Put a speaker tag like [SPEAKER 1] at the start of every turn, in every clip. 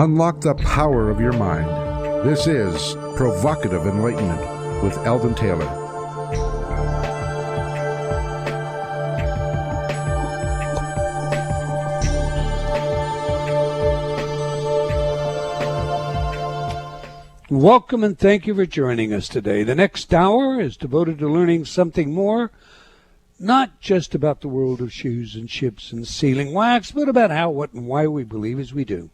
[SPEAKER 1] Unlock the power of your mind. This is Provocative Enlightenment with Eldon Taylor.
[SPEAKER 2] Welcome and thank you for joining us today. The next hour is devoted to learning something more, not just about the world of shoes and ships and sealing wax, but about how, what, and why we believe as we do.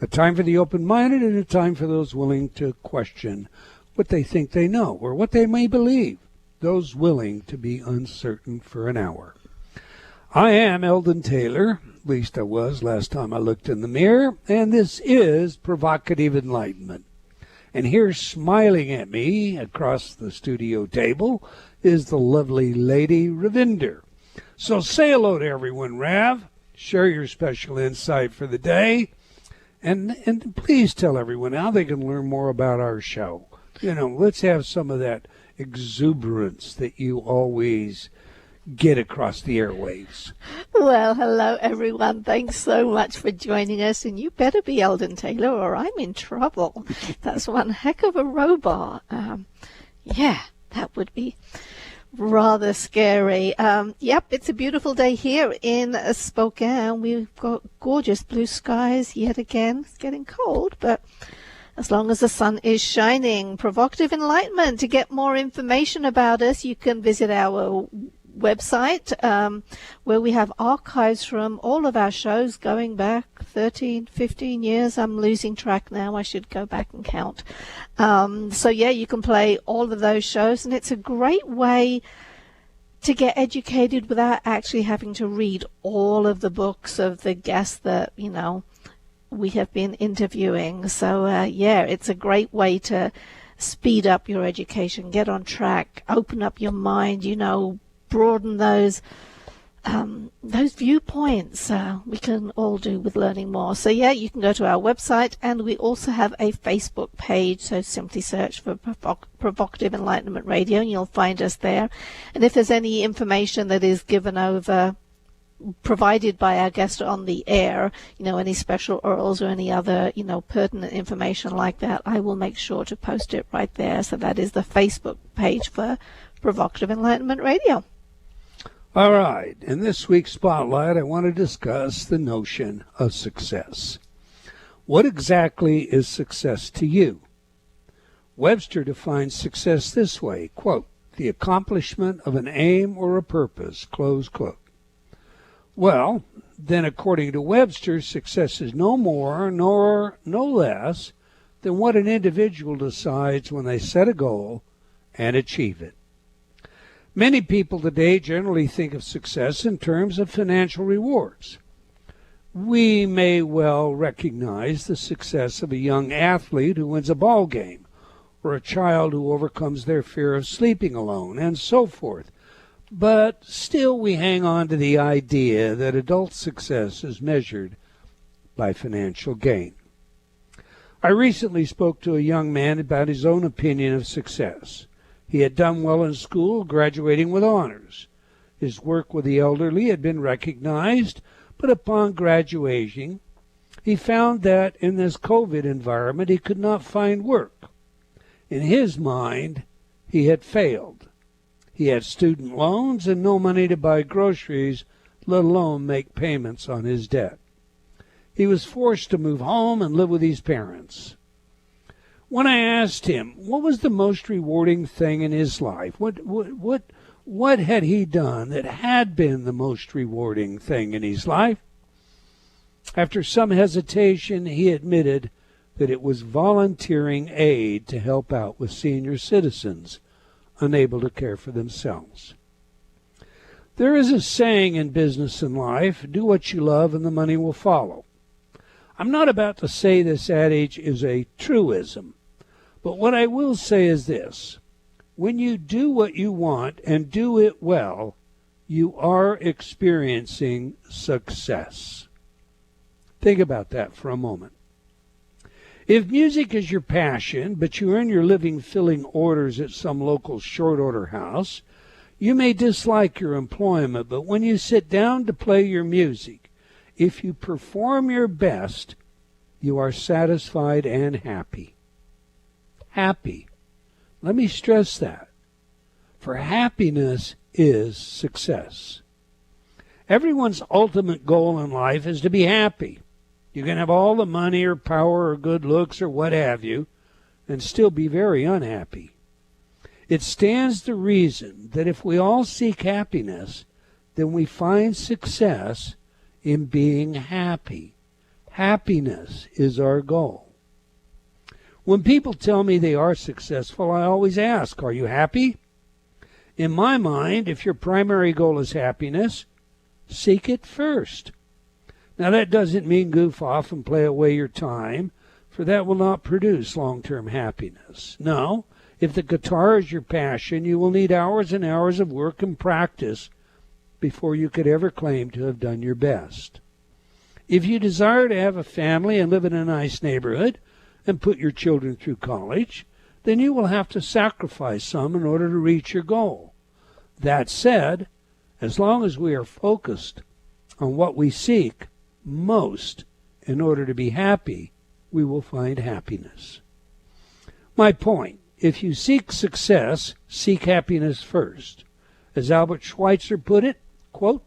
[SPEAKER 2] A time for the open-minded and a time for those willing to question what they think they know or what they may believe, those willing to be uncertain for an hour. I am Eldon Taylor, at least I was last time I looked in the mirror, and this is Provocative Enlightenment. And here smiling at me across the studio table is the lovely lady Ravinder. So say hello to everyone, Rav. Share your special insight for the day. And please tell everyone how they can learn more about our show. You know, let's have some of that exuberance that you always get across the airwaves.
[SPEAKER 3] Well, hello, everyone. Thanks so much for joining us. And you better be Eldon Taylor or I'm in trouble. That's one heck of a robot. Yeah, that would be rather scary. Yep, it's a beautiful day here in Spokane. We've got gorgeous blue skies yet again. It's getting cold, but as long as the sun is shining. Provocative Enlightenment. To get more information about us, you can visit our website where we have archives from all of our shows going back 13, 15 years. I'm losing track now. I should go back and count. So yeah, you can play all of those shows, and it's a great way to get educated without actually having to read all of the books of the guests that, you know, we have been interviewing. So yeah, it's a great way to speed up your education, get on track, open up your mind, you know, broaden those viewpoints. We can all do with learning more. So yeah, you can go to our website, and we also have a Facebook page. So simply search for Provocative Enlightenment Radio, and you'll find us there. And if there's any information that is given over, provided by our guest on the air, you know, any special URLs or any other, you know, pertinent information like that, I will make sure to post it right there. So that is the Facebook page for Provocative Enlightenment Radio.
[SPEAKER 2] All right, in this week's Spotlight, I want to discuss the notion of success. What exactly is success to you? Webster defines success this way, quote, the accomplishment of an aim or a purpose, close quote. Well, then according to Webster, success is no more nor no less than what an individual decides when they set a goal and achieve it. Many people today generally think of success in terms of financial rewards. We may well recognize the success of a young athlete who wins a ball game, or a child who overcomes their fear of sleeping alone, and so forth. But still we hang on to the idea that adult success is measured by financial gain. I recently spoke to a young man about his own opinion of success. He had done well in school, graduating with honors. His work with the elderly had been recognized, but upon graduating, he found that in this COVID environment he could not find work. In his mind, he had failed. He had student loans and no money to buy groceries, let alone make payments on his debt. He was forced to move home and live with his parents. When I asked him what was the most rewarding thing in his life, what had he done that had been the most rewarding thing in his life? After some hesitation, he admitted that it was volunteering aid to help out with senior citizens unable to care for themselves. There is a saying in business and life, do what you love and the money will follow. I'm not about to say this adage is a truism, but what I will say is this. When you do what you want and do it well, you are experiencing success. Think about that for a moment. If music is your passion, but you earn your living filling orders at some local short order house, you may dislike your employment, but when you sit down to play your music, if you perform your best, you are satisfied and happy. Happy. Let me stress that. For happiness is success. Everyone's ultimate goal in life is to be happy. You can have all the money or power or good looks or what have you, and still be very unhappy. It stands to reason that if we all seek happiness, then we find success in being happy. Happiness is our goal. When people tell me they are successful, I always ask, are you happy? In my mind, if your primary goal is happiness, seek it first. Now that doesn't mean goof off and play away your time, for that will not produce long-term happiness. No, if the guitar is your passion, you will need hours and hours of work and practice before you could ever claim to have done your best. If you desire to have a family and live in a nice neighborhood and put your children through college, then you will have to sacrifice some in order to reach your goal. That said, as long as we are focused on what we seek most in order to be happy, we will find happiness. My point, if you seek success, seek happiness first. As Albert Schweitzer put it, quote,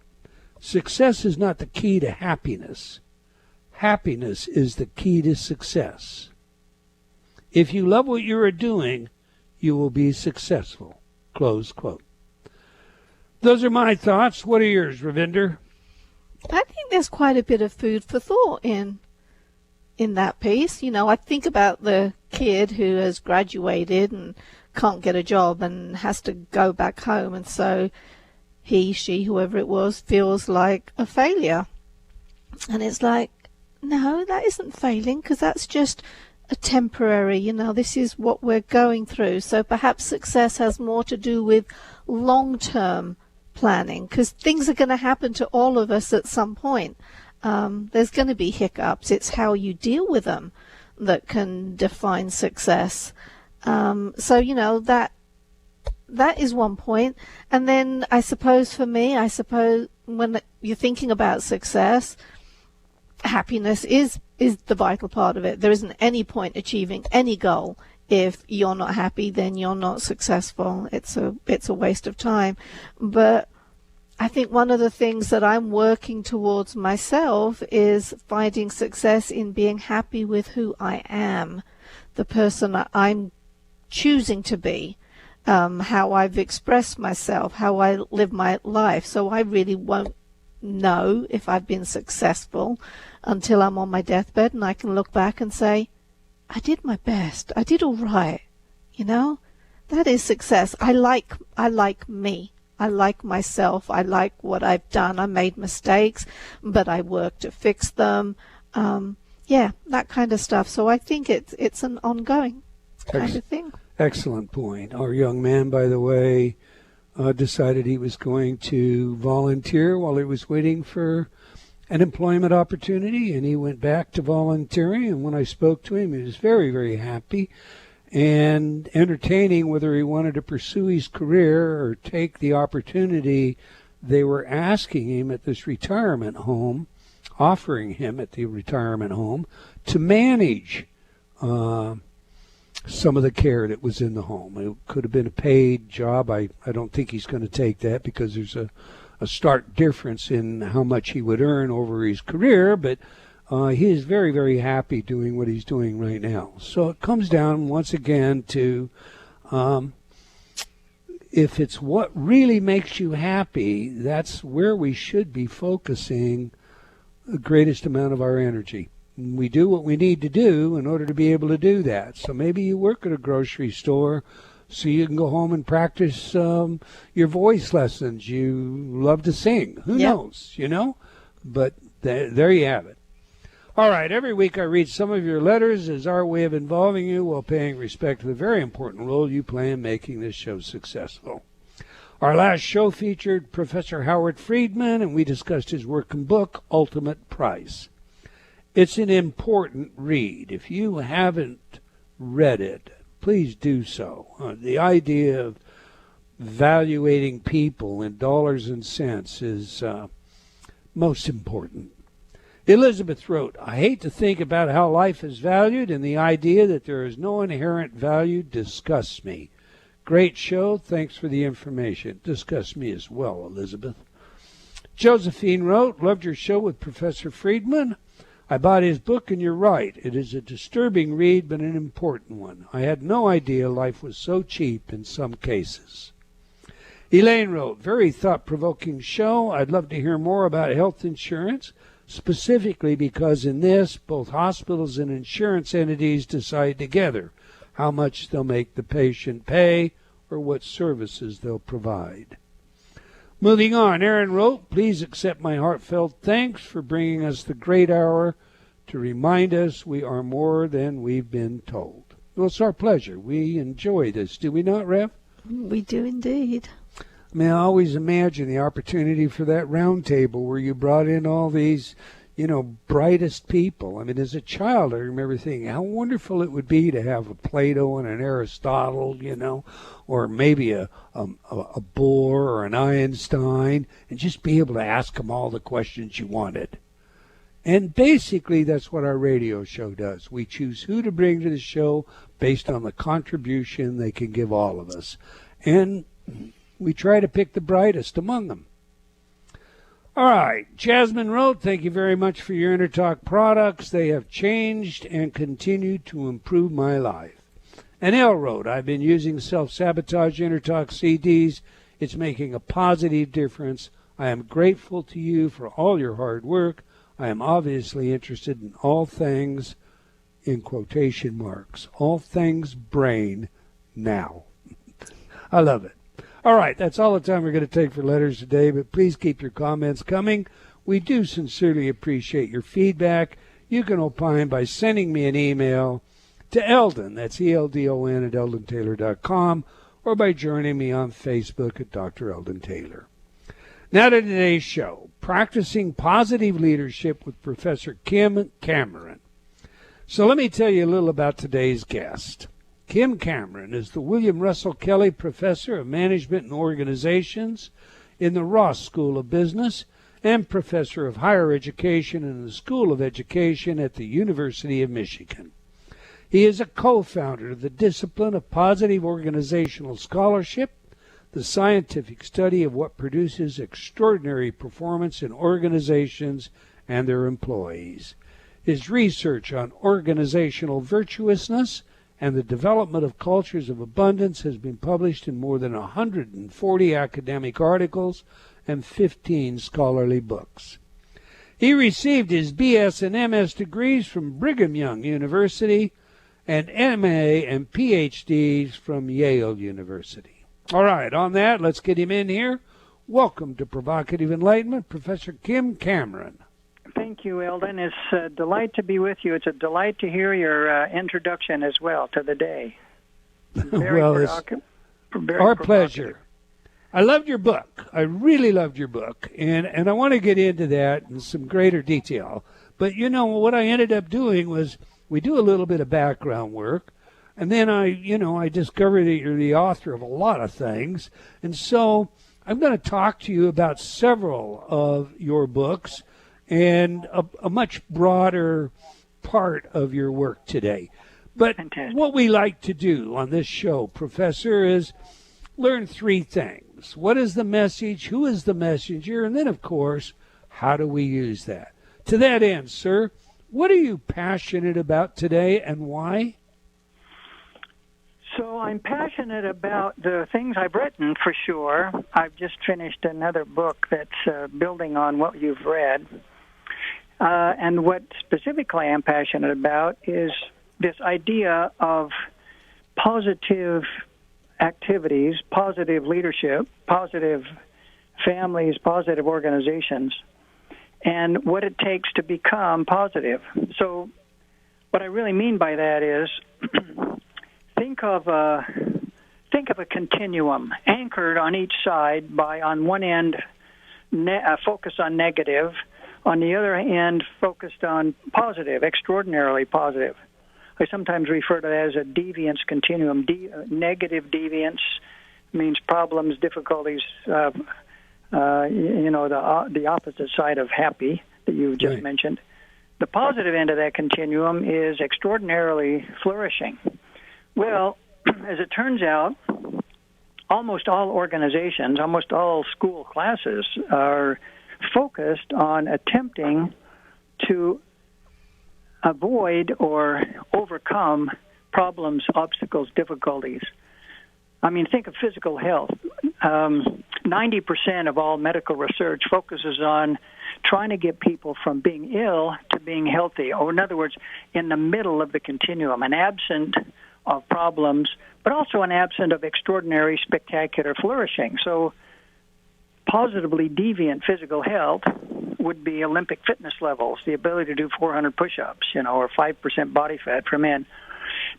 [SPEAKER 2] success is not the key to happiness. Happiness is the key to success. If you love what you are doing, you will be successful. Close quote. Those are my thoughts. What are yours, Ravinder?
[SPEAKER 3] I think there's quite a bit of food for thought in that piece. You know, I think about the kid who has graduated and can't get a job and has to go back home, and so he, she, whoever it was, feels like a failure. And it's like, no, that isn't failing, because that's just a temporary, this is what we're going through. So perhaps success has more to do with long-term planning, because things are going to happen to all of us at some point. There's going to be hiccups. It's how you deal with them that can define success. So that is one point. And then I suppose for me, when you're thinking about success, happiness is the vital part of it. There isn't any point achieving any goal if you're not happy. Then you're not successful. It's a waste of time. But I think one of the things that I'm working towards myself is finding success in being happy with who I am, the person I'm choosing to be, how I've expressed myself, how I live my life. So I really won't know if I've been successful until I'm on my deathbed and I can look back and say, I did my best. I did all right. That is success. I like me. I like myself. I like what I've done. I made mistakes, but I worked to fix them. That kind of stuff. So I think it's an ongoing kind of thing.
[SPEAKER 2] Excellent point. Our young man, by the way, decided he was going to volunteer while he was waiting for an employment opportunity, and he went back to volunteering. And when I spoke to him, he was very, very happy and entertaining whether he wanted to pursue his career or take the opportunity they were asking him at this retirement home, offering him at the retirement home to manage some of the care that was in the home. It could have been a paid job. I don't think he's going to take that because there's a stark difference in how much he would earn over his career, but he is very, very happy doing what he's doing right now. So it comes down once again to if it's what really makes you happy, that's where we should be focusing the greatest amount of our energy. We do what we need to do in order to be able to do that. So maybe you work at a grocery store so you can go home and practice your voice lessons. You love to sing. Who knows, But there you have it. All right, every week I read some of your letters as our way of involving you while paying respect to the very important role you play in making this show successful. Our last show featured Professor Howard Friedman, and we discussed his work and book, Ultimate Price. It's an important read. If you haven't read it, please do so. The idea of valuating people in dollars and cents is most important. Elizabeth wrote, I hate to think about how life is valued, and the idea that there is no inherent value disgusts me. Great show. Thanks for the information. Disgusts me as well, Elizabeth. Josephine wrote, loved your show with Professor Friedman. I bought his book, and you're right. It is a disturbing read, but an important one. I had no idea life was so cheap in some cases. Elaine wrote, very thought-provoking show. I'd love to hear more about health insurance, specifically because in this, both hospitals and insurance entities decide together how much they'll make the patient pay or what services they'll provide. Moving on, Aaron wrote, please accept my heartfelt thanks for bringing us the great hour to remind us we are more than we've been told. Well, it's our pleasure. We enjoy this, do we not, Rev?
[SPEAKER 3] We do indeed.
[SPEAKER 2] I mean, I always imagine the opportunity for that round table where you brought in all these, brightest people. I mean, as a child, I remember thinking how wonderful it would be to have a Plato and an Aristotle, or maybe a Bohr or an Einstein, and just be able to ask them all the questions you wanted. And basically, that's what our radio show does. We choose who to bring to the show based on the contribution they can give all of us. And we try to pick the brightest among them. All right. Jasmine wrote, thank you very much for your InnerTalk products. They have changed and continue to improve my life. And Elle wrote, I've been using self-sabotage InnerTalk CDs. It's making a positive difference. I am grateful to you for all your hard work. I am obviously interested in all things, in quotation marks, all things brain now. I love it. All right, that's all the time we're going to take for letters today, but please keep your comments coming. We do sincerely appreciate your feedback. You can opine by sending me an email to Eldon, that's ELDON at eldontaylor.com, or by joining me on Facebook at Dr. Eldon Taylor. Now to today's show, Practicing Positive Leadership with Professor Kim Cameron. So let me tell you a little about today's guest. Kim Cameron is the William Russell Kelly Professor of Management and Organizations in the Ross School of Business and Professor of Higher Education in the School of Education at the University of Michigan. He is a co-founder of the discipline of positive organizational scholarship, the scientific study of what produces extraordinary performance in organizations and their employees. His research on organizational virtuousness and the development of cultures of abundance has been published in more than 140 academic articles and 15 scholarly books. He received his BS and MS degrees from Brigham Young University and MA and PhDs from Yale University. All right, on that, let's get him in here. Welcome to Provocative Enlightenment, Professor Kim Cameron.
[SPEAKER 4] Thank you, Eldon. It's a delight to be with you. It's a delight to hear your introduction as well to the day.
[SPEAKER 2] Well, it's our pleasure. I loved your book. I really loved your book, and I want to get into that in some greater detail. But, what I ended up doing was we do a little bit of background work, and then I discovered that you're the author of a lot of things. And so I'm going to talk to you about several of your books and a much broader part of your work today. But
[SPEAKER 4] Fantastic.
[SPEAKER 2] What we like to do on this show, Professor, is learn three things. What is the message? Who is the messenger? And then, of course, how do we use that? To that end, sir, what are you passionate about today and why?
[SPEAKER 4] So I'm passionate about the things I've written, for sure. I've just finished another book that's building on what you've read. And what specifically I'm passionate about is this idea of positive activities, positive leadership, positive families, positive organizations, and what it takes to become positive. So what I really mean by that is think of a continuum anchored on each side by, on one end, focus on negative, on the other hand, focused on positive, extraordinarily positive. I sometimes refer to that as a deviance continuum. Negative deviance means problems, difficulties, the opposite side of happy that you just mentioned. The positive end of that continuum is extraordinarily flourishing. Well, as it turns out, almost all organizations, almost all school classes are focused on attempting to avoid or overcome problems, obstacles, difficulties. I mean, think of physical health. 90% of all medical research focuses on trying to get people from being ill to being healthy, or in other words, in the middle of the continuum, an absent of problems, but also an absent of extraordinary, spectacular flourishing. So positively deviant physical health would be Olympic fitness levels, the ability to do 400 push-ups, or 5% body fat for men.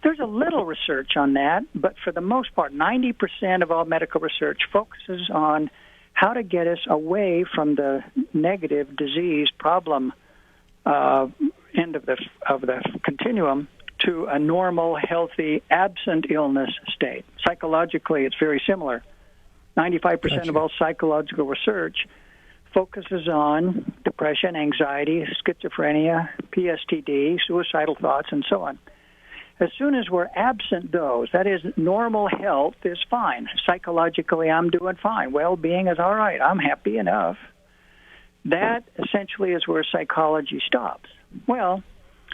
[SPEAKER 4] There's a little research on that, but for the most part, 90% of all medical research focuses on how to get us away from the negative disease problem end of the continuum to a normal, healthy, absent illness state. Psychologically, it's very similar. 95% of all psychological research focuses on depression, anxiety, schizophrenia, PSTD, suicidal thoughts, and so on. As soon as we're absent those, that is, normal health is fine. Psychologically, I'm doing fine. Well-being is all right. I'm happy enough. That essentially is where psychology stops. Well,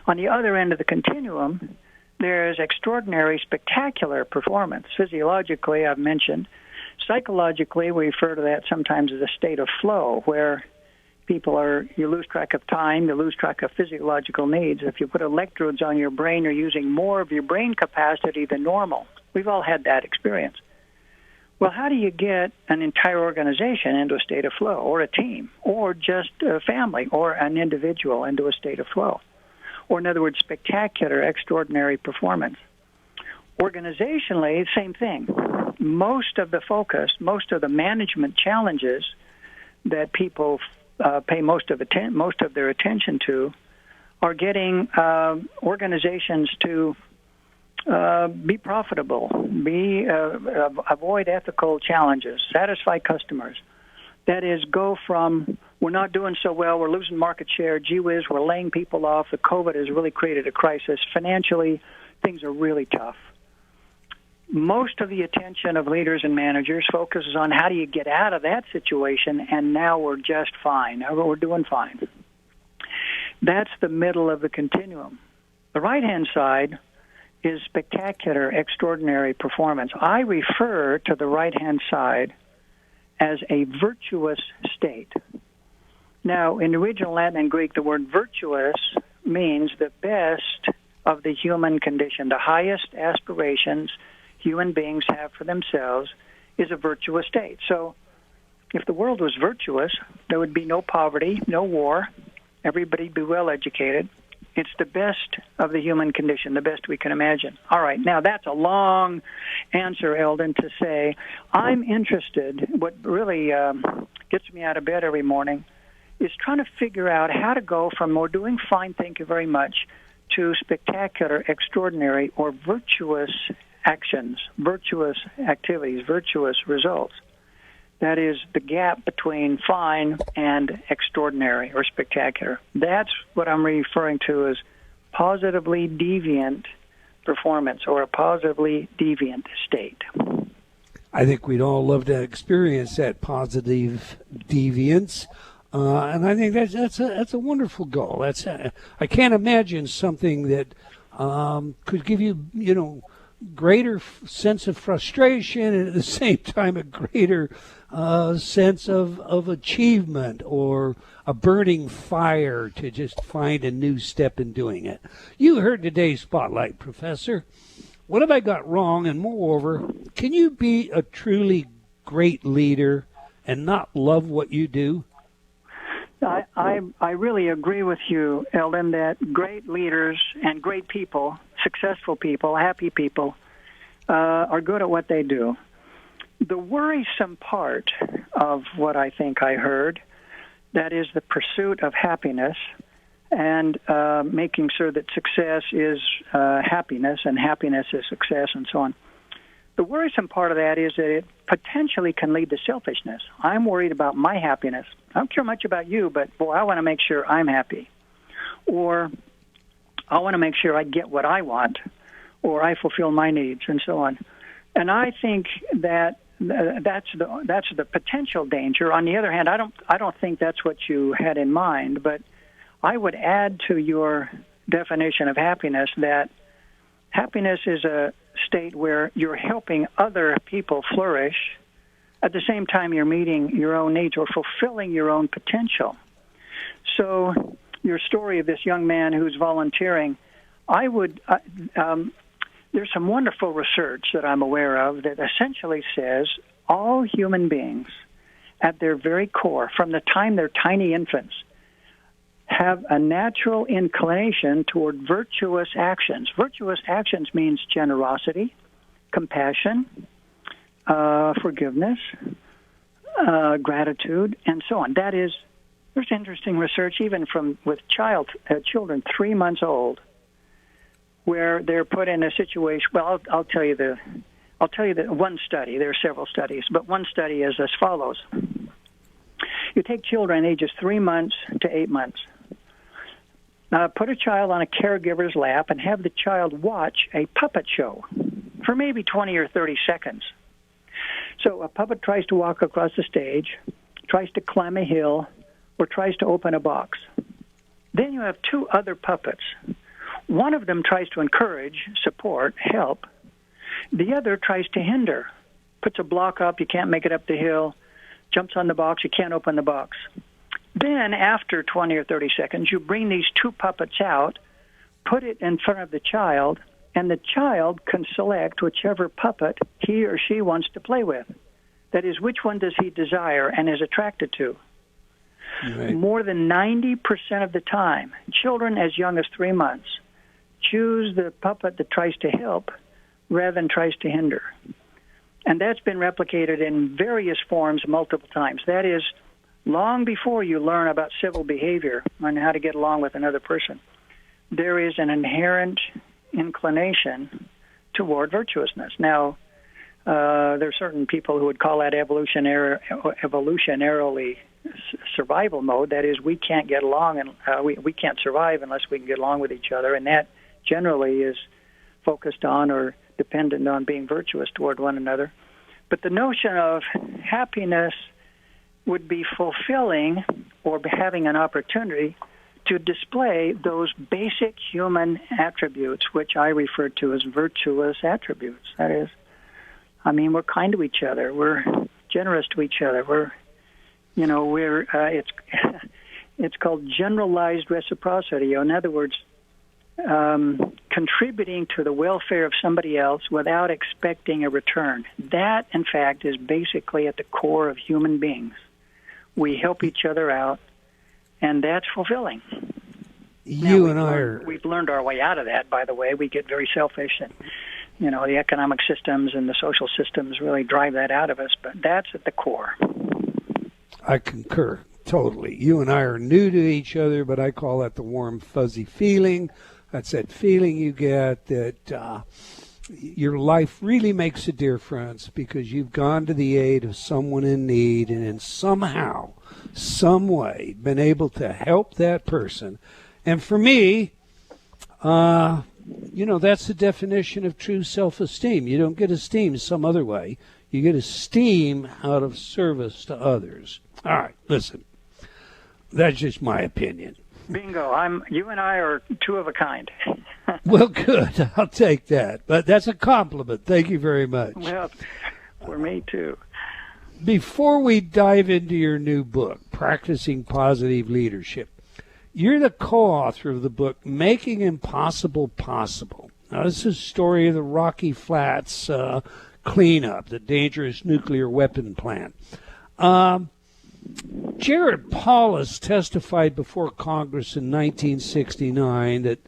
[SPEAKER 4] on the other end of the continuum, there's extraordinary, spectacular performance. Physiologically, I've mentioned. Psychologically, we refer to that sometimes as a state of flow, where you lose track of time, you lose track of physiological needs. If you put electrodes on your brain, you're using more of your brain capacity than normal. We've all had that experience. Well, how do you get an entire organization into a state of flow, or a team, or just a family, or an individual into a state of flow? Or, in other words, spectacular, extraordinary performance. Organizationally, same thing. Most of the focus, most of the management challenges that people pay most of their attention to are getting organizations to be profitable, avoid ethical challenges, satisfy customers. That is, go from we're not doing so well, we're losing market share, gee whiz, we're laying people off, the COVID has really created a crisis. Financially, things are really tough. Most of the attention of leaders and managers focuses on how do you get out of that situation, and now we're just fine. Now we're doing fine. That's the middle of the continuum. The right-hand side is spectacular, extraordinary performance. I refer to the right-hand side as a virtuous state. Now, in the original Latin and Greek, the word virtuous means the best of the human condition, the highest aspirations human beings have for themselves is a virtuous state. So if the world was virtuous, there would be no poverty, no war, everybody would be well educated. It's the best of the human condition, the best we can imagine. All right, now that's a long answer, Eldon, to say I'm interested, what really gets me out of bed every morning is trying to figure out how to go from we're doing fine, thank you very much, to spectacular, extraordinary, or virtuous actions, virtuous activities, virtuous results. That is the gap between fine and extraordinary or spectacular. That's what I'm referring to as positively deviant performance or a positively deviant state.
[SPEAKER 2] I think we'd all love to experience that positive deviance. And I think that's a wonderful goal. I can't imagine something that could give you, greater sense of frustration and at the same time a greater sense of achievement or a burning fire to just find a new step in doing it. You heard today's Spotlight, Professor. What have I got wrong? And moreover, can you be a truly great leader and not love what you do?
[SPEAKER 4] I really agree with you, Eldon, that great leaders and great people, successful people, happy people, are good at what they do. The worrisome part of what I think I heard, that is the pursuit of happiness and making sure that success is happiness and happiness is success and so on. The worrisome part of that is that it potentially can lead to selfishness. I'm worried about my happiness. I don't care much about you, but, boy, I want to make sure I'm happy. or I want to make sure I get what I want, or I fulfill my needs, and so on. And I think that that's the potential danger. On the other hand, I don't think that's what you had in mind, but I would add to your definition of happiness that happiness is a state where you're helping other people flourish. At the same time, you're meeting your own needs or fulfilling your own potential. So your story of this young man who's volunteering, I would there's some wonderful research that I'm aware of that essentially says all human beings at their very core, from the time they're tiny infants, have a natural inclination toward virtuous actions. Virtuous actions means generosity, compassion, forgiveness, gratitude, and so on. That is, there's interesting research even with children 3 months old, where they're put in a situation. Well, I'll tell you the one study. There are several studies, but one study is as follows: you take children ages 3 months to 8 months. Put a child on a caregiver's lap and have the child watch a puppet show for maybe 20 or 30 seconds. So a puppet tries to walk across the stage, tries to climb a hill, or tries to open a box. Then you have two other puppets. One of them tries to encourage, support, help. The other tries to hinder, puts a block up, you can't make it up the hill, jumps on the box, you can't open the box. Then, after 20 or 30 seconds, you bring these two puppets out, put it in front of the child, and the child can select whichever puppet he or she wants to play with. That is, which one does he desire and is attracted to? Right. More than 90% of the time, children as young as 3 months choose the puppet that tries to help rather than tries to hinder. And that's been replicated in various forms multiple times. That is, long before you learn about civil behavior and how to get along with another person, there is an inherent inclination toward virtuousness. Now, there are certain people who would call that evolutionarily survival mode. That is, we can't get along and we can't survive unless we can get along with each other, and that generally is focused on or dependent on being virtuous toward one another. But the notion of happiness would be fulfilling or having an opportunity to display those basic human attributes, which I refer to as virtuous attributes. That is, I mean, we're kind to each other. We're generous to each other. It's called generalized reciprocity. In other words, contributing to the welfare of somebody else without expecting a return. That, in fact, is basically at the core of human beings. We help each other out, and that's fulfilling. We've learned our way out of that, by the way. We get very selfish, and the economic systems and the social systems really drive that out of us, but that's at the core.
[SPEAKER 2] I concur totally. You and I are new to each other, but I call that the warm, fuzzy feeling. That's that feeling you get that your life really makes a difference because you've gone to the aid of someone in need and in somehow, some way, been able to help that person. And for me, that's the definition of true self-esteem. You don't get esteem some other way. You get esteem out of service to others. All right, listen. That's just my opinion.
[SPEAKER 4] Bingo. You and I are two of a kind.
[SPEAKER 2] Well, good. I'll take that. But that's a compliment. Thank you very much.
[SPEAKER 4] Well, for me, too.
[SPEAKER 2] Before we dive into your new book, Practicing Positive Leadership, you're the co-author of the book, Making Impossible Possible. Now, this is a story of the Rocky Flats cleanup, the dangerous nuclear weapon plant. Jared Paulus testified before Congress in 1969 that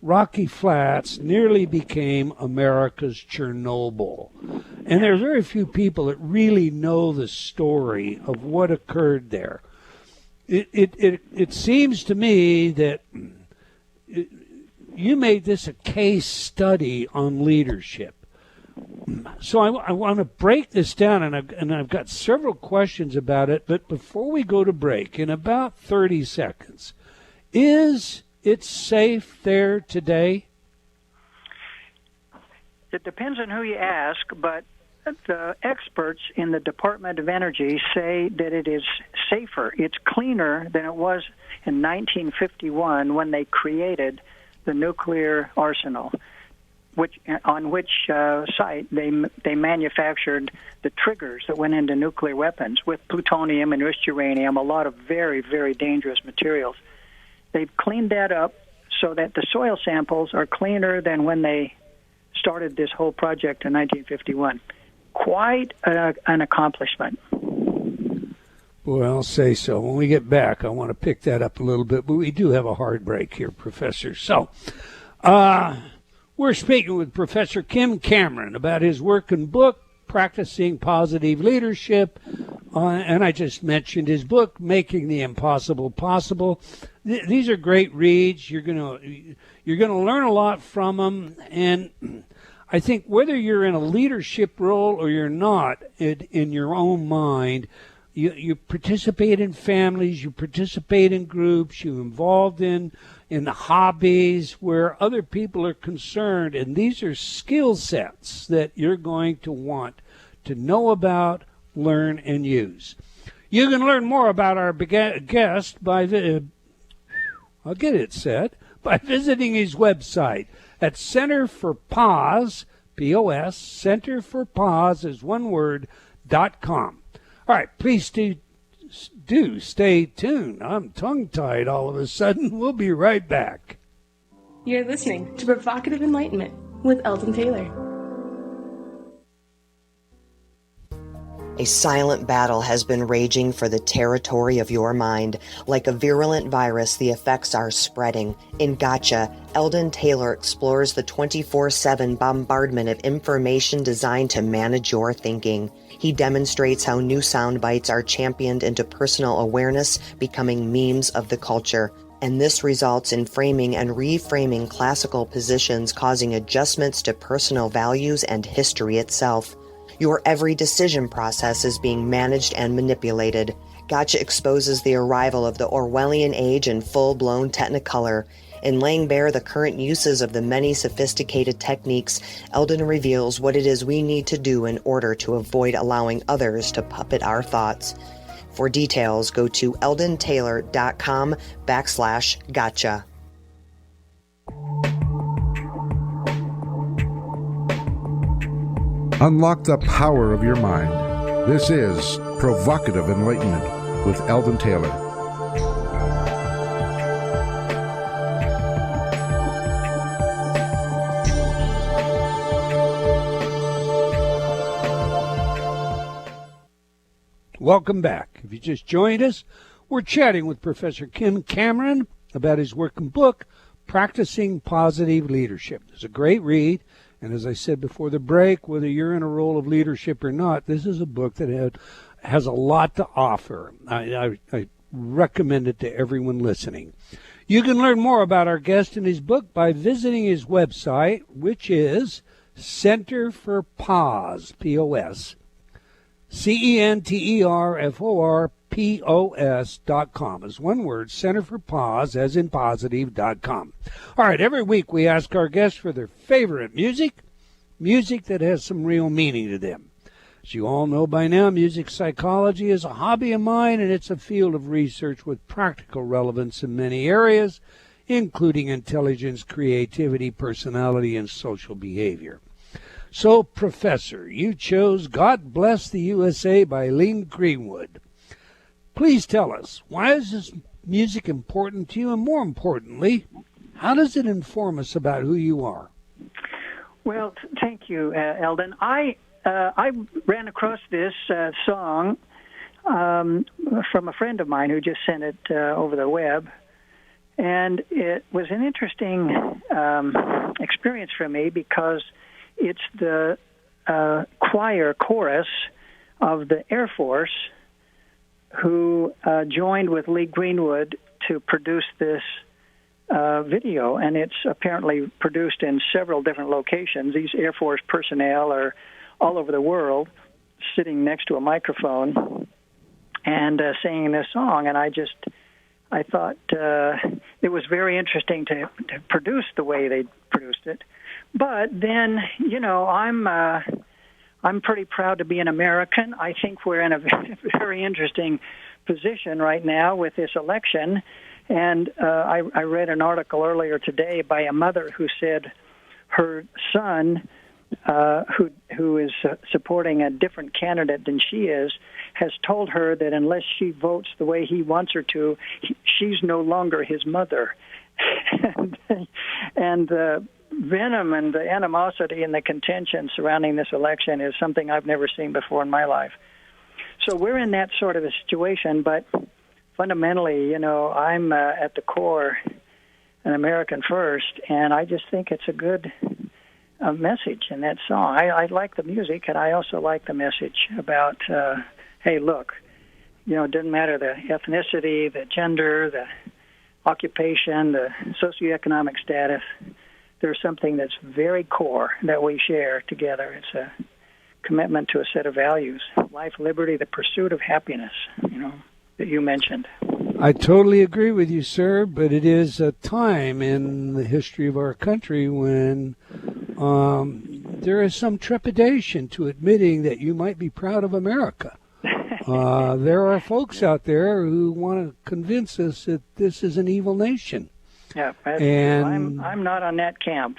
[SPEAKER 2] Rocky Flats nearly became America's Chernobyl. And there are very few people that really know the story of what occurred there. It seems to me that you made this a case study on leadership. So I want to break this down, and I've got several questions about it. But before we go to break, in about 30 seconds, is it's safe there today?
[SPEAKER 4] It depends on who you ask, but the experts in the Department of Energy say that it is safer. It's cleaner than it was in 1951 when they created the nuclear arsenal, on which site they manufactured the triggers that went into nuclear weapons with plutonium and uranium, a lot of very, very dangerous materials. They've cleaned that up so that the soil samples are cleaner than when they started this whole project in 1951. Quite an accomplishment.
[SPEAKER 2] Well, I'll say so. When we get back, I want to pick that up a little bit, but we do have a hard break here, Professor. So, we're speaking with Professor Kim Cameron about his work and book, Practicing Positive Leadership, and I just mentioned his book, Making the Impossible Possible. These are great reads. You're gonna learn a lot from them, and I think whether you're in a leadership role or you're not, in your own mind, you participate in families, you participate in groups, you're involved in the hobbies where other people are concerned, and these are skill sets that you're going to want to know about, learn, and use. You can learn more about our guest by visiting his website at Center for Pause, P-O-S, Center for Pause is one word, .com. All right, please do stay tuned. I'm tongue-tied all of a sudden. We'll be right back.
[SPEAKER 5] You're listening to Provocative Enlightenment with Eldon Taylor.
[SPEAKER 6] A silent battle has been raging for the territory of your mind. Like a virulent virus, the effects are spreading. In Gotcha, Eldon Taylor explores the 24/7 bombardment of information designed to manage your thinking. He demonstrates how new sound bites are championed into personal awareness, becoming memes of the culture. And this results in framing and reframing classical positions, causing adjustments to personal values and history itself. Your every decision process is being managed and manipulated. Gotcha exposes the arrival of the Orwellian age in full-blown technicolor. In laying bare the current uses of the many sophisticated techniques, Eldon reveals what it is we need to do in order to avoid allowing others to puppet our thoughts. For details, go to eldontaylor.com/gotcha.
[SPEAKER 1] Unlock the power of your mind. This is Provocative Enlightenment with Eldon Taylor.
[SPEAKER 2] Welcome back. If you just joined us, we're chatting with Professor Kim Cameron about his work and book, Practicing Positive Leadership. It's a great read. And as I said before the break, whether you're in a role of leadership or not, this is a book that has a lot to offer. I recommend it to everyone listening. You can learn more about our guest and his book by visiting his website, which is Center for Pause, P-O-S, CenterforPos.com is one word, Center for Pause, as in positive.com. All right, every week we ask our guests for their favorite music that has some real meaning to them. As you all know by now, music psychology is a hobby of mine, and it's a field of research with practical relevance in many areas, including intelligence, creativity, personality, and social behavior. So, Professor, you chose God Bless the USA by Lee Greenwood. Please tell us, why is this music important to you? And more importantly, how does it inform us about who you are?
[SPEAKER 4] Well, thank you, Eldon. I ran across this song from a friend of mine who just sent it over the web. And it was an interesting experience for me because it's the chorus of the Air Force who joined with Lee Greenwood to produce this video, and it's apparently produced in several different locations. These Air Force personnel are all over the world sitting next to a microphone and singing this song, and I just I thought it was very interesting to produce the way they produced it. But then, I'm pretty proud to be an American. I think we're in a very interesting position right now with this election. And I read an article earlier today by a mother who said her son, who is supporting a different candidate than she is, has told her that unless she votes the way he wants her to, she's no longer his mother. And the venom and the animosity and the contention surrounding this election is something I've never seen before in my life. So we're in that sort of a situation, but fundamentally, I'm at the core an American first, and I just think it's a good message in that song. I like the music, and I also like the message about, hey, look, it doesn't matter the ethnicity, the gender, the occupation, the socioeconomic status. There's something that's very core that we share together. It's a commitment to a set of values: life, liberty, the pursuit of happiness, that you mentioned.
[SPEAKER 2] I totally agree with you, sir, but it is a time in the history of our country when there is some trepidation to admitting that you might be proud of America. There are folks out there who want to convince us that this is an evil nation.
[SPEAKER 4] Yeah,
[SPEAKER 2] and
[SPEAKER 4] I'm not on that camp.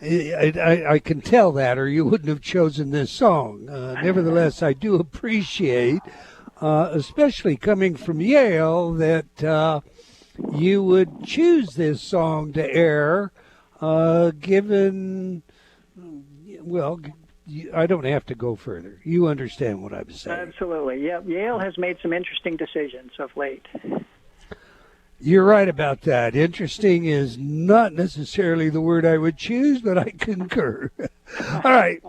[SPEAKER 2] I can tell that, or you wouldn't have chosen this song. Nevertheless, I do appreciate, especially coming from Yale, that you would choose this song to air, given, well, I don't have to go further. You understand what I'm saying.
[SPEAKER 4] Absolutely. Yeah, Yale has made some interesting decisions of late.
[SPEAKER 2] You're right about that. Interesting is not necessarily the word I would choose, but I concur. All right.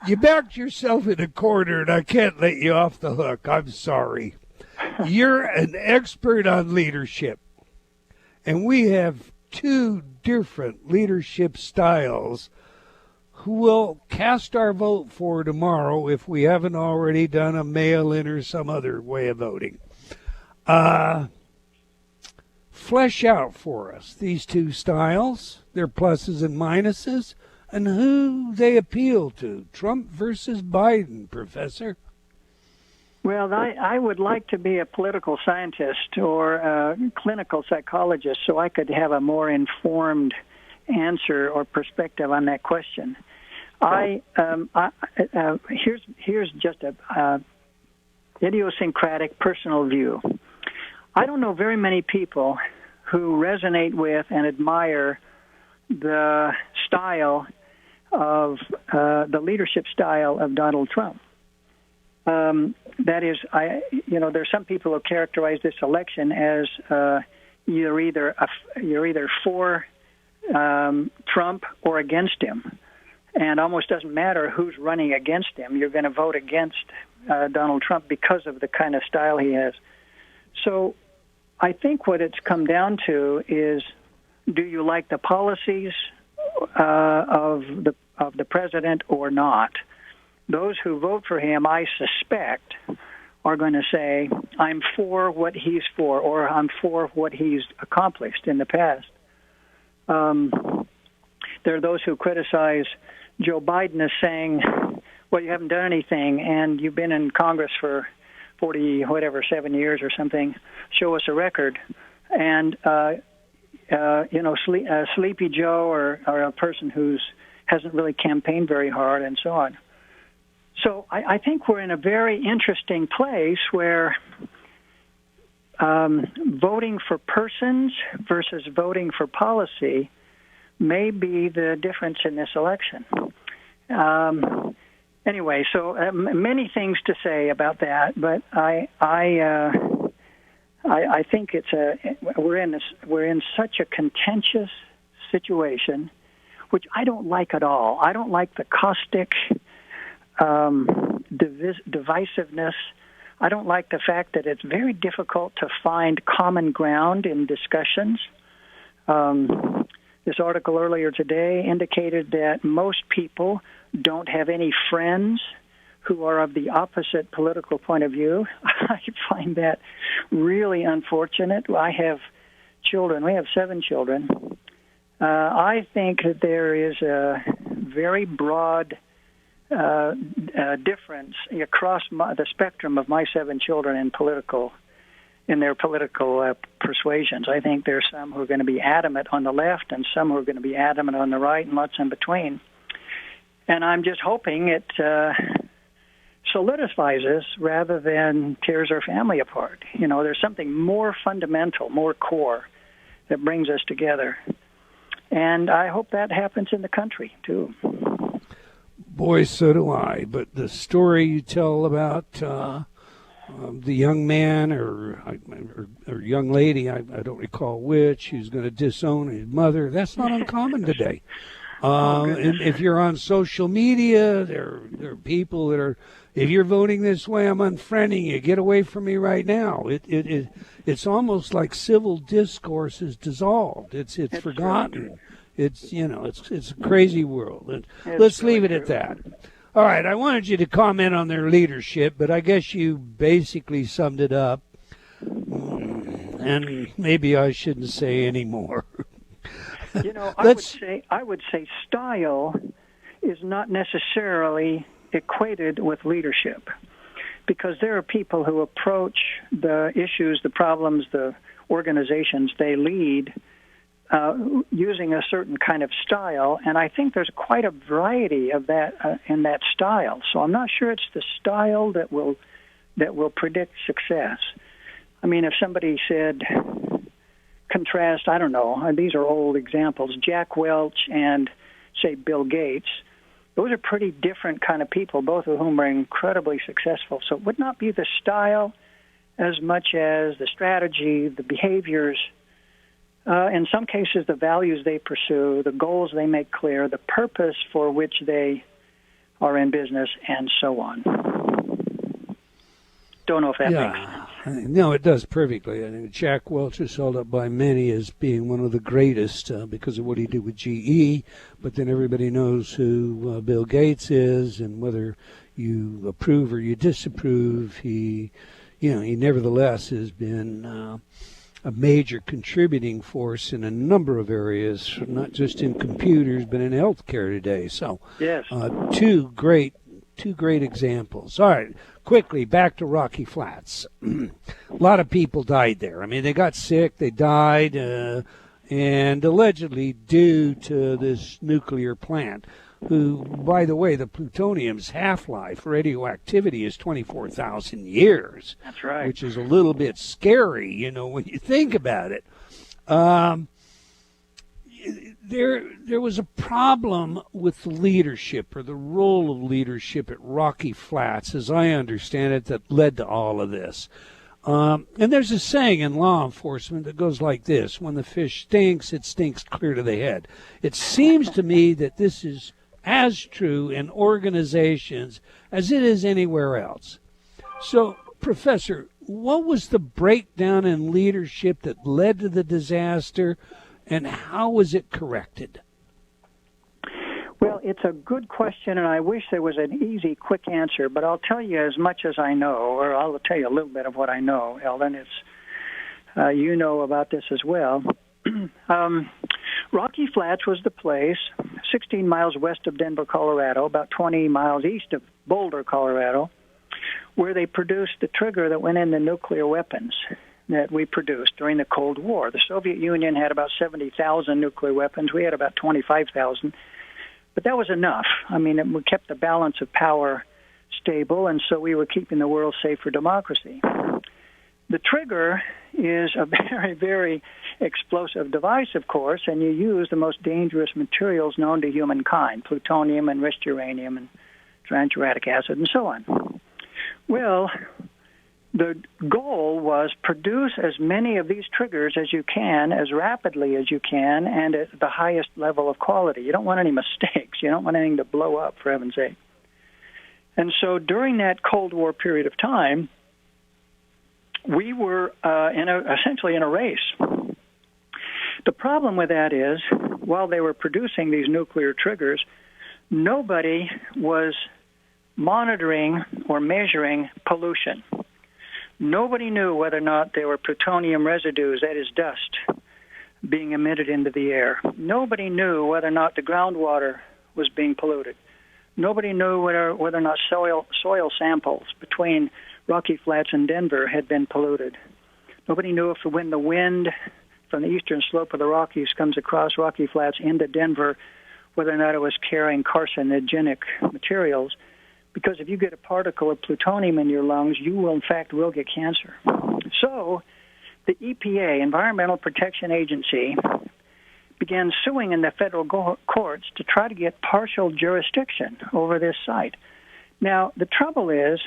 [SPEAKER 2] You backed yourself in a corner, and I can't let you off the hook. I'm sorry. You're an expert on leadership, and we have two different leadership styles who we'll cast our vote for tomorrow if we haven't already done a mail-in or some other way of voting. Flesh out for us these two styles, their pluses and minuses, and who they appeal to. Trump versus Biden, Professor.
[SPEAKER 4] Well, I would like to be a political scientist or a clinical psychologist so I could have a more informed answer or perspective on that question. Here's just a idiosyncratic personal view. I don't know very many people who resonate with and admire the style of the leadership style of Donald Trump. That is, there's some people who characterize this election as you're either for Trump or against him, and almost doesn't matter who's running against him. You're going to vote against Donald Trump because of the kind of style he has. So I think what it's come down to is, do you like the policies of the president or not? Those who vote for him, I suspect, are going to say, I'm for what he's for, or I'm for what he's accomplished in the past. There are those who criticize Joe Biden as saying, well, you haven't done anything, and you've been in Congress for 7 years or something. Show us a record. And, Sleepy Joe or a person who hasn't really campaigned very hard and so on. So I think we're in a very interesting place where voting for persons versus voting for policy may be the difference in this election. Anyway, so many things to say about that, but I think we're in such a contentious situation, which I don't like at all. I don't like the caustic divisiveness. I don't like the fact that it's very difficult to find common ground in discussions. This article earlier today indicated that most people don't have any friends who are of the opposite political point of view. I find that really unfortunate. I have children. We have 7 children. I think that there is a very broad difference across the spectrum of my 7 children in their political persuasions. I think there's some who are going to be adamant on the left and some who are going to be adamant on the right and lots in between. And I'm just hoping it solidifies us rather than tears our family apart. You know, there's something more fundamental, more core that brings us together. And I hope that happens in the country, too.
[SPEAKER 2] Boy, so do I. But the story you tell about the young man or young lady, I don't recall which, who's going to disown his mother, that's not uncommon today. And if you're on social media, there are people that are, if you're voting this way, I'm unfriending you. Get away from me right now. It's almost like civil discourse is dissolved. It's forgotten.
[SPEAKER 4] True.
[SPEAKER 2] It's it's a crazy world. And let's leave it at that. All right, I wanted you to comment on their leadership, but I guess you basically summed it up. And maybe I shouldn't say any more.
[SPEAKER 4] You know, I would say style is not necessarily equated with leadership, because there are people who approach the issues, the problems, the organizations they lead using a certain kind of style, and I think there's quite a variety of that in that style. So I'm not sure it's the style that will predict success. I mean, if somebody said, contrast, I don't know, these are old examples, Jack Welch and, say, Bill Gates, those are pretty different kind of people, both of whom are incredibly successful. So it would not be the style as much as the strategy, the behaviors, in some cases the values they pursue, the goals they make clear, the purpose for which they are in business, and so on. Don't know if that makes sense.
[SPEAKER 2] No, it does perfectly. I think Jack Welch is held up by many as being one of the greatest because of what he did with GE, but then everybody knows who Bill Gates is, and whether you approve or you disapprove, he nevertheless has been a major contributing force in a number of areas, not just in computers, but in healthcare today. So,
[SPEAKER 4] yes,
[SPEAKER 2] two great examples. All right, quickly back to Rocky Flats. A lot of people died there. I mean, they got sick, they died, and allegedly due to this nuclear plant. Who, by the way, the plutonium's half-life radioactivity is 24,000 years.
[SPEAKER 4] That's right.
[SPEAKER 2] Which is a little bit scary, when you think about it. There was a problem with the leadership or the role of leadership at Rocky Flats, as I understand it, that led to all of this. And there's a saying in law enforcement that goes like this: when the fish stinks, it stinks clear to the head. It seems to me that this is as true in organizations as it is anywhere else. So, Professor, what was the breakdown in leadership that led to the disaster, and how was it corrected?
[SPEAKER 4] Well, it's a good question, and I wish there was an easy, quick answer, but I'll tell you as much as I know, or I'll tell you a little bit of what I know, Eldon. You know about this as well. Rocky Flats was the place 16 miles west of Denver, Colorado, about 20 miles east of Boulder, Colorado, where they produced the trigger that went in the nuclear weapons that we produced during the Cold War. The Soviet Union had about 70,000 nuclear weapons. We had about 25,000. But that was enough. I mean, it kept the balance of power stable, and so we were keeping the world safe for democracy. The trigger is a very, very explosive device, of course, and you use the most dangerous materials known to humankind, plutonium, enriched uranium, and transuranic acid, and so on. Well, the goal was produce as many of these triggers as you can, as rapidly as you can, and at the highest level of quality. You don't want any mistakes. You don't want anything to blow up, for heaven's sake. And so during that Cold War period of time, we were essentially in a race. The problem with that is, while they were producing these nuclear triggers, nobody was monitoring or measuring pollution. Nobody knew whether or not there were plutonium residues, that is dust, being emitted into the air. Nobody knew whether or not the groundwater was being polluted. Nobody knew whether or not soil samples between Rocky Flats and Denver had been polluted. Nobody knew if when the wind from the eastern slope of the Rockies comes across Rocky Flats into Denver, whether or not it was carrying carcinogenic materials. Because if you get a particle of plutonium in your lungs, you will, in fact, will get cancer. So the EPA, Environmental Protection Agency, began suing in the federal courts to try to get partial jurisdiction over this site. Now, the trouble is,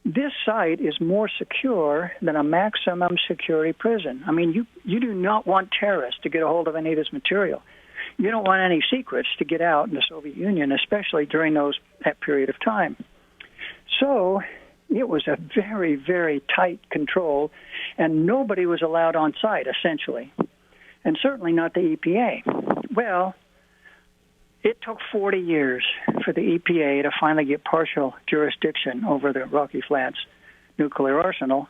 [SPEAKER 4] this site is more secure than a maximum security prison. I mean, you do not want terrorists to get a hold of any of this material. You don't want any secrets to get out in the Soviet Union, especially during that period of time. So it was a very, very tight control, and nobody was allowed on site, essentially, and certainly not the EPA. Well, it took 40 years for the EPA to finally get partial jurisdiction over the Rocky Flats nuclear arsenal,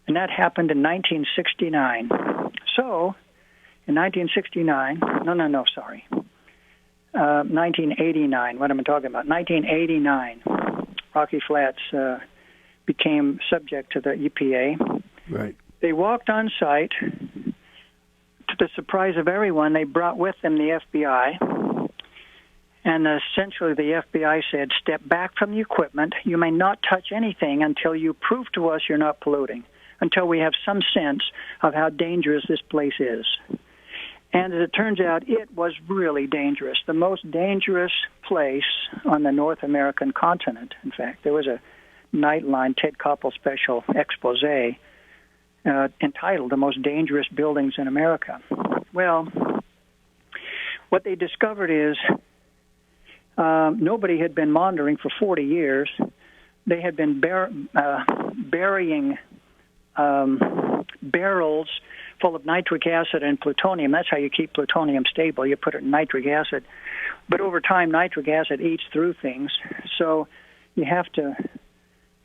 [SPEAKER 4] and that happened in 1969. So, in 1969, 1989, what am I talking about? 1989, Rocky Flats became subject to the EPA.
[SPEAKER 2] Right.
[SPEAKER 4] They walked on site. To the surprise of everyone, they brought with them the FBI. And essentially the FBI said, step back from the equipment. You may not touch anything until you prove to us you're not polluting, until we have some sense of how dangerous this place is. And as it turns out, it was really dangerous, the most dangerous place on the North American continent. In fact, there was a Nightline Ted Koppel special expose entitled The Most Dangerous Buildings in America. Well, what they discovered is nobody had been monitoring for 40 years. They had been burying barrels full of nitric acid and plutonium. That's how you keep plutonium stable. You put it in nitric acid. But over time, nitric acid eats through things, so you have to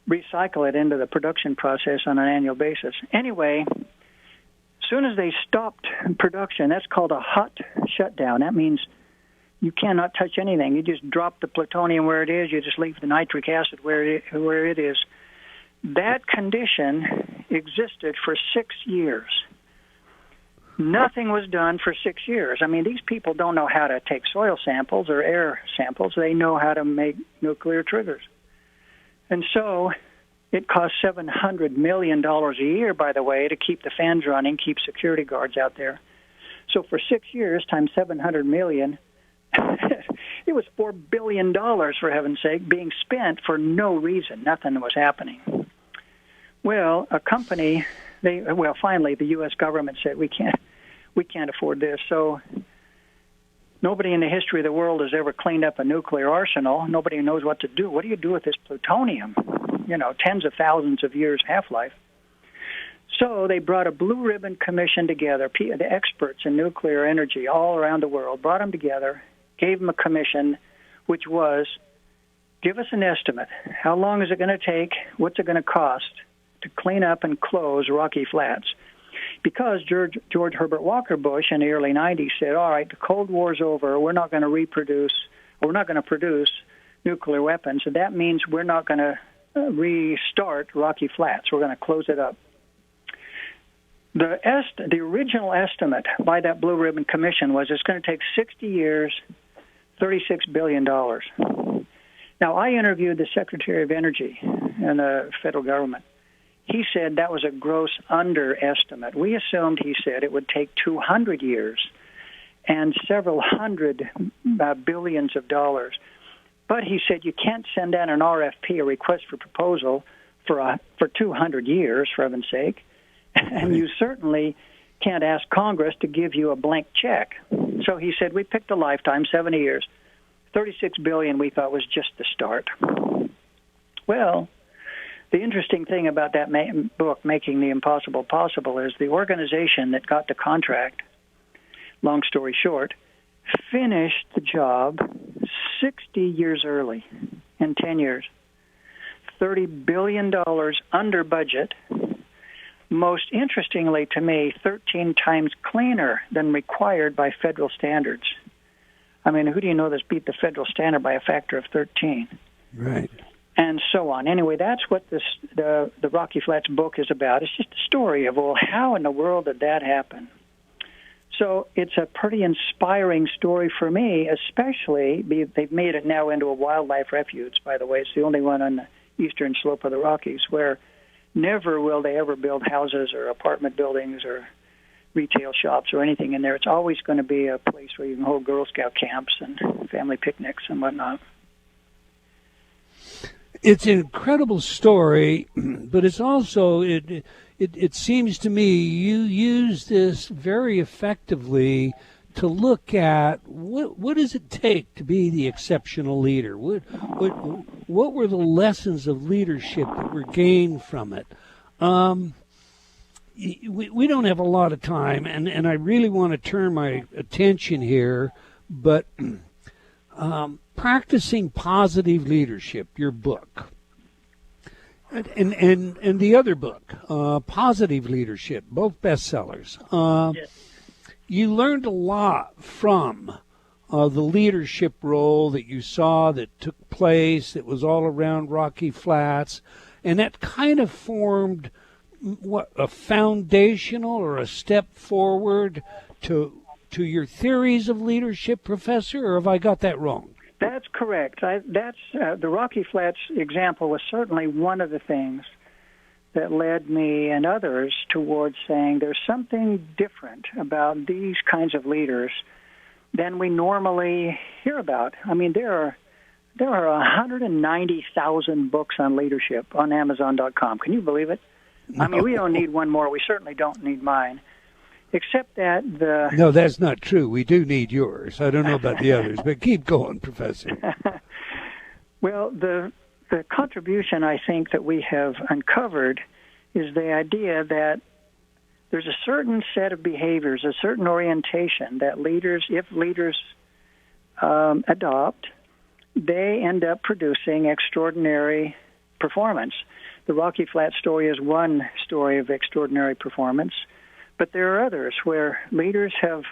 [SPEAKER 4] recycle it into the production process on an annual basis. Anyway, as soon as they stopped production, that's called a hot shutdown. That means you cannot touch anything. You just drop the plutonium where it is. You just leave the nitric acid where it is. That condition existed for 6 years. Nothing was done for 6 years. I mean, these people don't know how to take soil samples or air samples. They know how to make nuclear triggers. And so it costs $700 million a year, by the way, to keep the fans running, keep security guards out there. So for 6 years times $700 million, it was $4 billion, for heaven's sake, being spent for no reason. Nothing was happening. Well, finally, the U.S. government said, we can't afford this. So nobody in the history of the world has ever cleaned up a nuclear arsenal. Nobody knows what to do. What do you do with this plutonium? Tens of thousands of years half-life. So they brought a blue ribbon commission together, the experts in nuclear energy all around the world, brought them together, gave them a commission, which was, give us an estimate. How long is it going to take? What's it going to cost to clean up and close Rocky Flats? Because George Herbert Walker Bush in the early 90s said, all right, the Cold War's over. We're not going to produce nuclear weapons. So that means we're not going to restart Rocky Flats. We're going to close it up. The original estimate by that Blue Ribbon Commission was it's going to take 60 years, $36 billion. Now, I interviewed the Secretary of Energy in the federal government. He said that was a gross underestimate. We assumed, he said, it would take 200 years and several hundred billions of dollars. But he said you can't send out an RFP, a request for proposal, for 200 years, for heaven's sake. And you certainly can't ask Congress to give you a blank check. So he said we picked a lifetime, 70 years. $36 billion we thought was just the start. Well, the interesting thing about that book, Making the Impossible Possible, is the organization that got the contract, long story short, finished the job 60 years early. in 10 years. $30 billion under budget. Most interestingly to me, 13 times cleaner than required by federal standards. I mean, who do you know that's beat the federal standard by a factor of 13?
[SPEAKER 2] Right.
[SPEAKER 4] And so on. Anyway, that's what the Rocky Flats book is about. It's just a story of, well, how in the world did that happen? So it's a pretty inspiring story for me, especially, they've made it now into a wildlife refuge, by the way. It's the only one on the eastern slope of the Rockies where never will they ever build houses or apartment buildings or retail shops or anything in there. It's always going to be a place where you can hold Girl Scout camps and family picnics and whatnot.
[SPEAKER 2] It's an incredible story, but it's also, it seems to me you use this very effectively to look at what does it take to be the exceptional leader? What were the lessons of leadership that were gained from it? We don't have a lot of time, and I really want to turn my attention here, but Practicing Positive Leadership, your book, and the other book, Positive Leadership, both bestsellers.
[SPEAKER 4] Yes.
[SPEAKER 2] You learned a lot from the leadership role that you saw that took place, that was all around Rocky Flats, and that kind of formed a foundational or a step forward to your theories of leadership, Professor, or have I got that wrong?
[SPEAKER 4] That's correct. The Rocky Flats example was certainly one of the things that led me and others towards saying there's something different about these kinds of leaders than we normally hear about. I mean, there are 190,000 books on leadership on Amazon.com. Can you believe it?
[SPEAKER 2] No.
[SPEAKER 4] I mean, we don't need one more. We certainly don't need mine. Except that
[SPEAKER 2] No, that's not true. We do need yours. I don't know about the others, but keep going, Professor.
[SPEAKER 4] Well, the contribution I think that we have uncovered is the idea that there's a certain set of behaviors, a certain orientation that if leaders adopt, they end up producing extraordinary performance. The Rocky Flats story is one story of extraordinary performance, but there are others where leaders have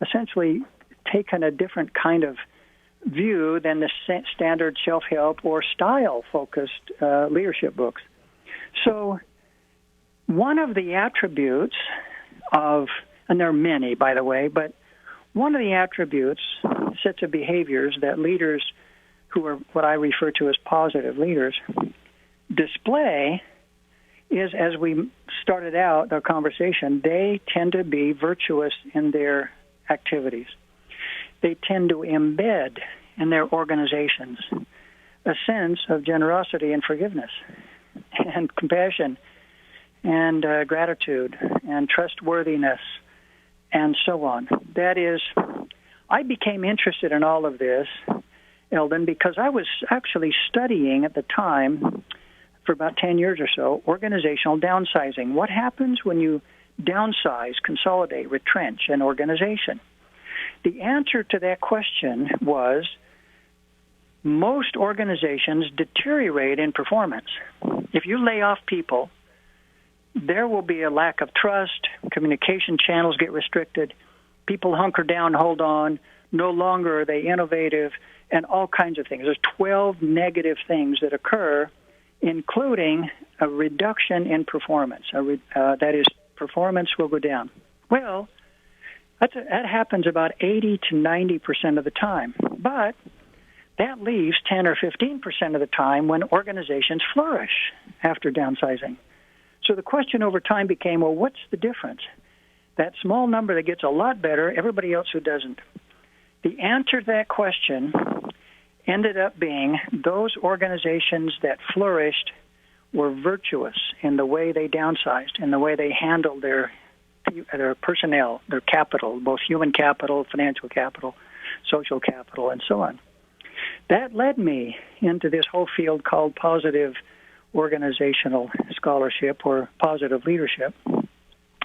[SPEAKER 4] essentially taken a different kind of view than the standard self-help or style-focused leadership books. So one of the attributes of, and there are many, by the way, but one of the attributes, sets of behaviors that leaders who are what I refer to as positive leaders display is, as we started out our conversation, they tend to be virtuous in their activities. They tend to embed in their organizations a sense of generosity and forgiveness and compassion and gratitude and trustworthiness and so on. That is, I became interested in all of this, Eldon, because I was actually studying at the time, for about 10 years or so, organizational downsizing. What happens when you downsize, consolidate, retrench an organization? The answer to that question was most organizations deteriorate in performance. If you lay off people, there will be a lack of trust, communication channels get restricted, people hunker down, hold on, no longer are they innovative, and all kinds of things. There's 12 negative things that occur, including a reduction in performance. That is, performance will go down. Well, that happens about 80 to 90% of the time. But that leaves 10 or 15% of the time when organizations flourish after downsizing. So the question over time became, well, what's the difference? That small number that gets a lot better, everybody else who doesn't. The answer to that question ended up being those organizations that flourished were virtuous in the way they downsized, in the way they handled their personnel, their capital, both human capital, financial capital, social capital, and so on. That led me into this whole field called positive organizational scholarship or positive leadership.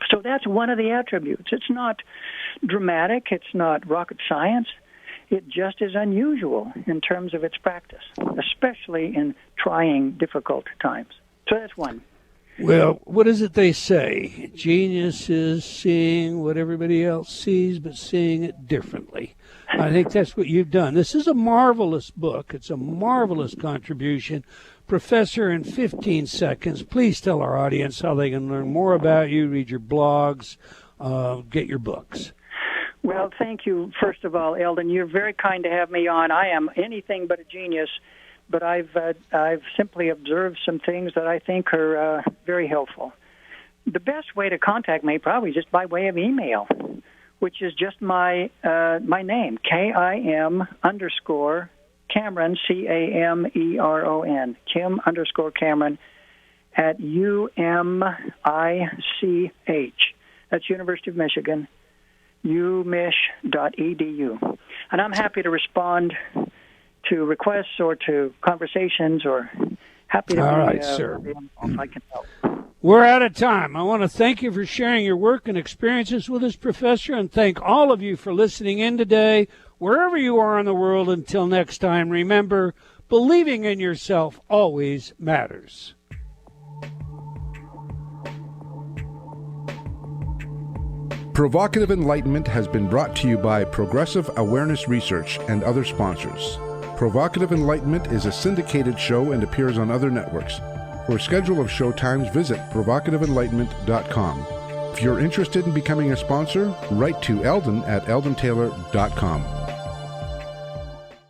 [SPEAKER 4] So that's one of the attributes. It's not dramatic. It's not rocket science. it just is unusual in terms of its practice, especially in trying, difficult times. So that's one.
[SPEAKER 2] Well, what is it they say? Genius is seeing what everybody else sees, but seeing it differently. I think that's what you've done. This is a marvelous book. It's a marvelous contribution. Professor, in 15 seconds, please tell our audience how they can learn more about you, read your blogs, get your books.
[SPEAKER 4] Well, thank you, first of all, Eldon. You're very kind to have me on. I am anything but a genius, but I've simply observed some things that I think are very helpful. The best way to contact me, probably just by way of email, which is just my name, Kim_Cameron, Cameron, Kim_Cameron at UMICH. That's University of Michigan, umich.edu. And I'm happy to respond to requests or to conversations, or happy to
[SPEAKER 2] All
[SPEAKER 4] be,
[SPEAKER 2] right, sir.
[SPEAKER 4] if I can help.
[SPEAKER 2] We're out of time. I want to thank you for sharing your work and experiences with us, Professor, and thank all of you for listening in today, wherever you are in the world. Until next time, remember, believing in yourself always matters.
[SPEAKER 1] Provocative Enlightenment has been brought to you by Progressive Awareness Research and other sponsors. Provocative Enlightenment is a syndicated show and appears on other networks. For a schedule of show times, visit provocativeenlightenment.com. If you're interested in becoming a sponsor, write to Eldon at eldontaylor.com.